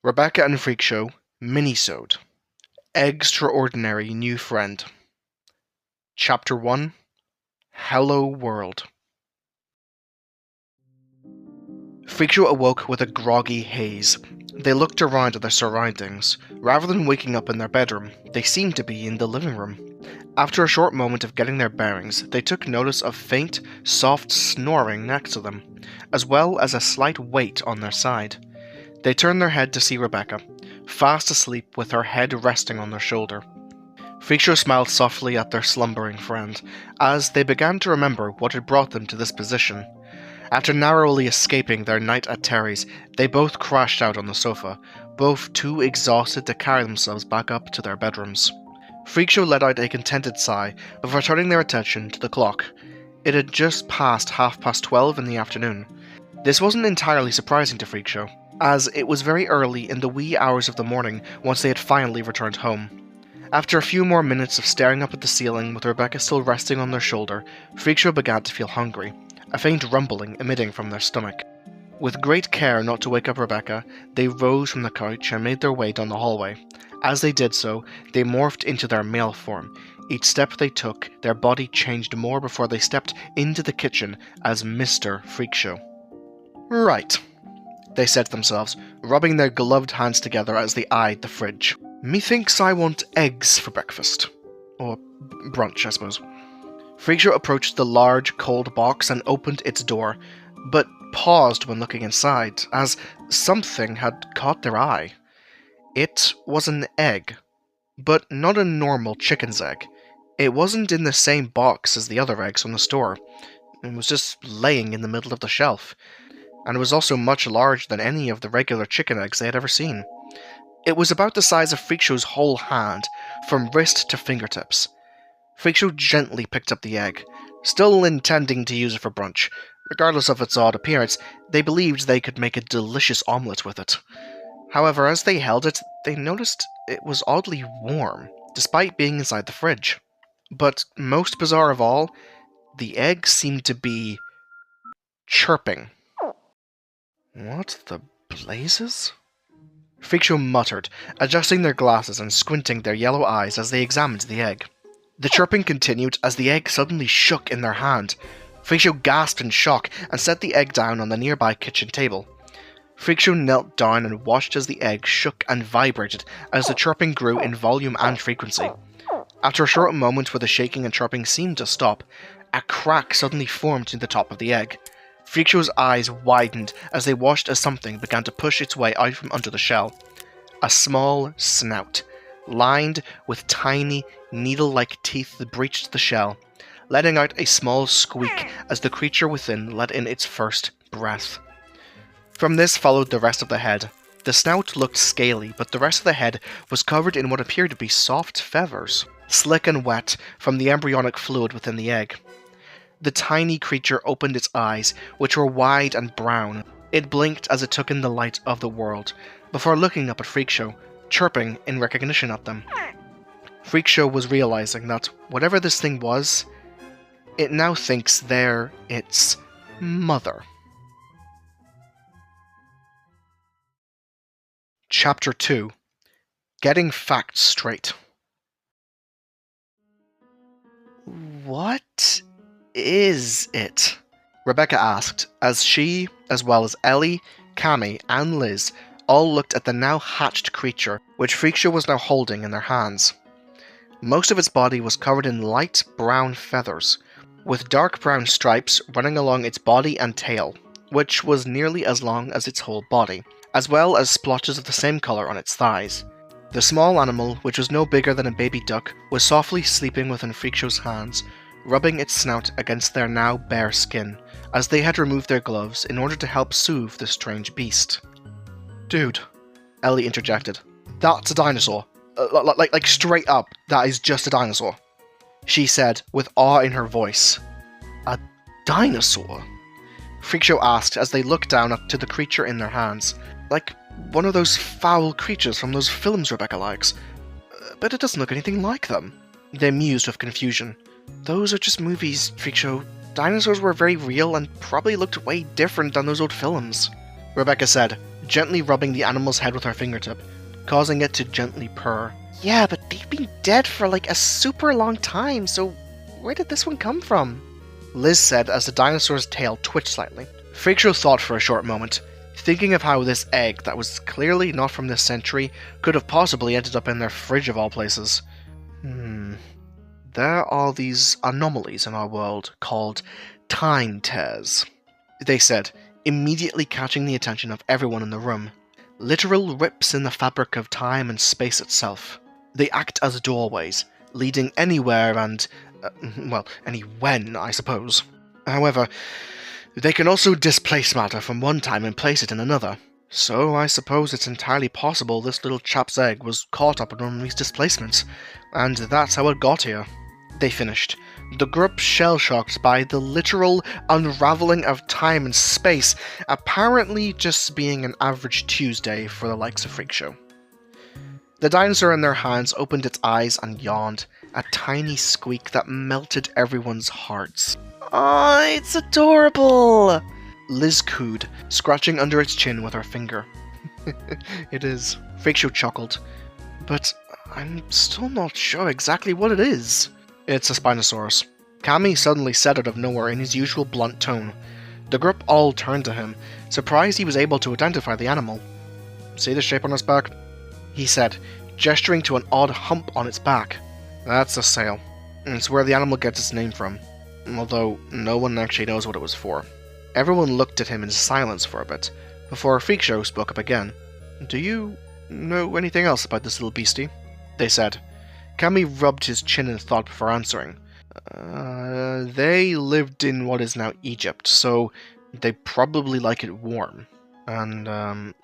Rebecca and Freakshow, Mini-Sode, Eggs-straordinary new friend. Chapter 1, Hello World. Freakshow awoke with a groggy haze. They looked around at their surroundings. Rather than waking up in their bedroom, they seemed to be in the living room. After a short moment of getting their bearings, they took notice of faint, soft snoring next to them, as well as a slight weight on their side. They turned their head to see Rebecca, fast asleep with her head resting on their shoulder. Freakshow smiled softly at their slumbering friend, as they began to remember what had brought them to this position. After narrowly escaping their night at Terry's, they both crashed out on the sofa, both too exhausted to carry themselves back up to their bedrooms. Freakshow let out a contented sigh before turning their attention to the clock. It had just passed 12:30 in the afternoon. This wasn't entirely surprising to Freakshow, as it was very early in the wee hours of the morning once they had finally returned home. After a few more minutes of staring up at the ceiling with Rebecca still resting on their shoulder, Freakshow began to feel hungry, a faint rumbling emitting from their stomach. With great care not to wake up Rebecca, they rose from the couch and made their way down the hallway. As they did so, they morphed into their male form. Each step they took, their body changed more before they stepped into the kitchen as Mr. Freakshow. Right, they said to themselves, rubbing their gloved hands together as they eyed the fridge. Methinks I want eggs for breakfast. Or brunch, I suppose. Freakshow approached the large, cold box and opened its door, but paused when looking inside, as something had caught their eye. It was an egg, but not a normal chicken's egg. It wasn't in the same box as the other eggs from the store. It was just laying in the middle of the shelf, and it was also much larger than any of the regular chicken eggs they had ever seen. It was about the size of Freakshow's whole hand, from wrist to fingertips. Freakshow gently picked up the egg, still intending to use it for brunch. Regardless of its odd appearance, they believed they could make a delicious omelette with it. However, as they held it, they noticed it was oddly warm, despite being inside the fridge. But most bizarre of all, the egg seemed to be chirping. What the blazes? Freakshow muttered, adjusting their glasses and squinting their yellow eyes as they examined the egg. The chirping continued as the egg suddenly shook in their hand. Freakshow gasped in shock and set the egg down on the nearby kitchen table. Freakshow knelt down and watched as the egg shook and vibrated as the chirping grew in volume and frequency. After a short moment where the shaking and chirping seemed to stop, a crack suddenly formed in the top of the egg. Freakshow's eyes widened as they watched as something began to push its way out from under the shell. A small snout, lined with tiny, needle-like teeth that breached the shell, letting out a small squeak as the creature within let in its first breath. From this followed the rest of the head. The snout looked scaly, but the rest of the head was covered in what appeared to be soft feathers, slick and wet from the embryonic fluid within the egg. The tiny creature opened its eyes, which were wide and brown. It blinked as it took in the light of the world, before looking up at Freakshow, chirping in recognition of them. Freakshow was realizing that whatever this thing was, it now thinks they're its mother. Chapter 2, Getting Facts Straight. What is it? Rebecca asked, as she, as well as Ellie, Cami, and Liz, all looked at the now hatched creature, which Freakshow was now holding in their hands. Most of its body was covered in light brown feathers, with dark brown stripes running along its body and tail, which was nearly as long as its whole body, as well as splotches of the same colour on its thighs. The small animal, which was no bigger than a baby duck, was softly sleeping within Freakshow's hands, rubbing its snout against their now bare skin, as they had removed their gloves in order to help soothe the strange beast. Dude, Ellie interjected. That's a dinosaur. Like straight up, that is just a dinosaur. She said, with awe in her voice. A dinosaur? Freakshow asked as they looked down to the creature in their hands. Like one of those foul creatures from those films Rebecca likes. But it doesn't look anything like them. They mused with confusion. Those are just movies, Freakshow. Dinosaurs were very real and probably looked way different than those old films. Rebecca said, gently rubbing the animal's head with her fingertip, causing it to gently purr. Yeah, but they've been dead for like a super long time, so where did this one come from? Liz said as the dinosaur's tail twitched slightly. Freakshow thought for a short moment, thinking of how this egg that was clearly not from this century could have possibly ended up in their fridge of all places. There are these anomalies in our world called time tears, they said, immediately catching the attention of everyone in the room. Literal rips in the fabric of time and space itself. They act as doorways, leading anywhere and, any when, I suppose. However, they can also displace matter from one time and place it in another. So I suppose it's entirely possible this little chap's egg was caught up in one of these displacements, and that's how it got here. They finished, the group shell-shocked by the literal unraveling of time and space, apparently just being an average Tuesday for the likes of Freakshow. The dinosaur in their hands opened its eyes and yawned, a tiny squeak that melted everyone's hearts. Oh, it's adorable! Liz cooed, scratching under its chin with her finger. It is. Freakshow chuckled. But I'm still not sure exactly what it is. It's a Spinosaurus. Cami suddenly said out of nowhere in his usual blunt tone. The group all turned to him, surprised he was able to identify the animal. See the shape on its back? He said, gesturing to an odd hump on its back. That's a sail. It's where the animal gets its name from, although no one actually knows what it was for. Everyone looked at him in silence for a bit, before Freakshow spoke up again. Do you know anything else about this little beastie? They said. Cami rubbed his chin in thought before answering. They lived in what is now Egypt, so they probably like it warm. And,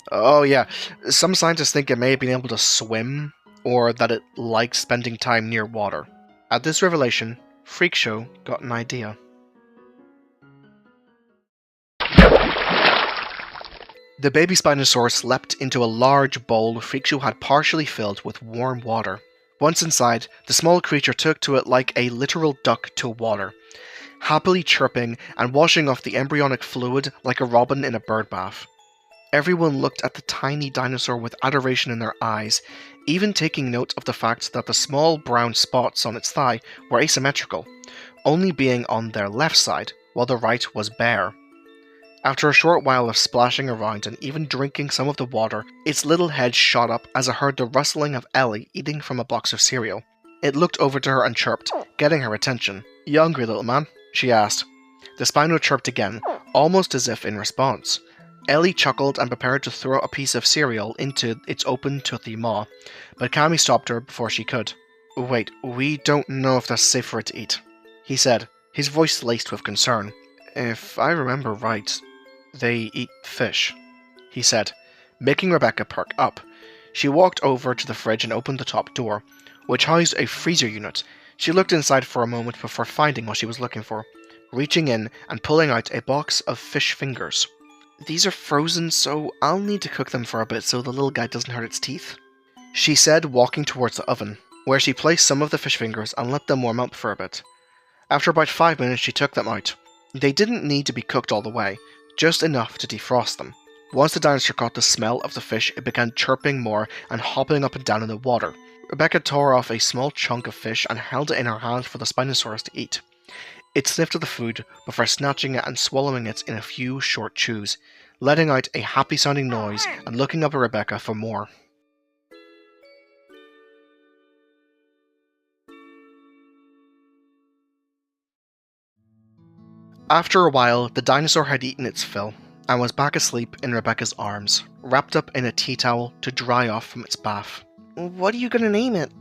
some scientists think it may have been able to swim, or that it likes spending time near water. At this revelation, Freakshow got an idea. The baby Spinosaurus leapt into a large bowl Freakshow had partially filled with warm water. Once inside, the small creature took to it like a literal duck to water, happily chirping and washing off the embryonic fluid like a robin in a bird bath. Everyone looked at the tiny dinosaur with adoration in their eyes, even taking note of the fact that the small brown spots on its thigh were asymmetrical, only being on their left side, while the right was bare. After a short while of splashing around and even drinking some of the water, its little head shot up as it heard the rustling of Ellie eating from a box of cereal. It looked over to her and chirped, getting her attention. "You hungry, little man?" she asked. The Spino chirped again, almost as if in response. Ellie chuckled and prepared to throw a piece of cereal into its open toothy maw, but Cami stopped her before she could. "Wait, we don't know if that's safe for it to eat," he said, his voice laced with concern. "If I remember right, they eat fish," he said, making Rebecca perk up. She walked over to the fridge and opened the top door, which housed a freezer unit. She looked inside for a moment before finding what she was looking for, reaching in and pulling out a box of fish fingers. "These are frozen, so I'll need to cook them for a bit so the little guy doesn't hurt its teeth," she said, walking towards the oven, where she placed some of the fish fingers and let them warm up for a bit. After about 5 minutes, she took them out. They didn't need to be cooked all the way, just enough to defrost them. Once the dinosaur caught the smell of the fish, it began chirping more and hopping up and down in the water. Rebecca tore off a small chunk of fish and held it in her hand for the Spinosaurus to eat. It sniffed at the food before snatching it and swallowing it in a few short chews, letting out a happy-sounding noise and looking up at Rebecca for more. After a while, the dinosaur had eaten its fill, and was back asleep in Rebecca's arms, wrapped up in a tea towel to dry off from its bath. "What are you gonna name it?"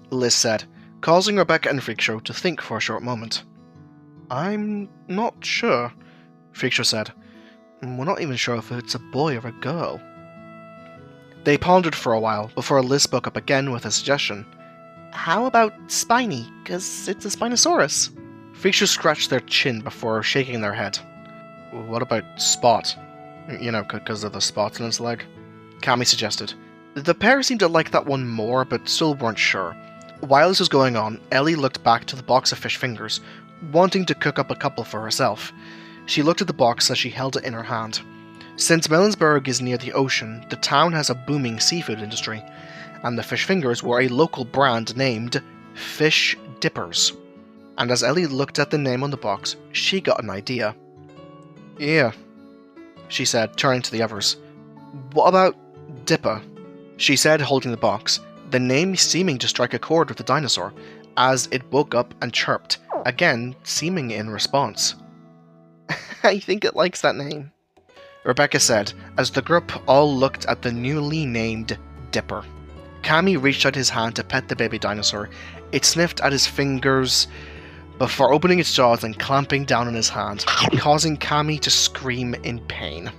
Liz said, causing Rebecca and Freakshow to think for a short moment. "I'm not sure," Freakshow said. "We're not even sure if it's a boy or a girl." They pondered for a while before Liz spoke up again with a suggestion. "How about Spiny, 'cause it's a Spinosaurus?" Freakshow scratched their chin before shaking their head. "What about Spot? You know, because of the spots in its leg?" Cami suggested. The pair seemed to like that one more, but still weren't sure. While this was going on, Ellie looked back to the box of fish fingers, wanting to cook up a couple for herself. She looked at the box as she held it in her hand. Since Mellensburg is near the ocean, the town has a booming seafood industry, and the fish fingers were a local brand named Fish Dippers. And as Ellie looked at the name on the box, she got an idea. "Yeah," she said, turning to the others. "What about Dipper?" she said, holding the box, the name seeming to strike a chord with the dinosaur, as it woke up and chirped, again seeming in response. I think it likes that name," Rebecca said, as the group all looked at the newly named Dipper. Cami reached out his hand to pet the baby dinosaur. It sniffed at his fingers before opening its jaws and clamping down on his hand, causing Cami to scream in pain.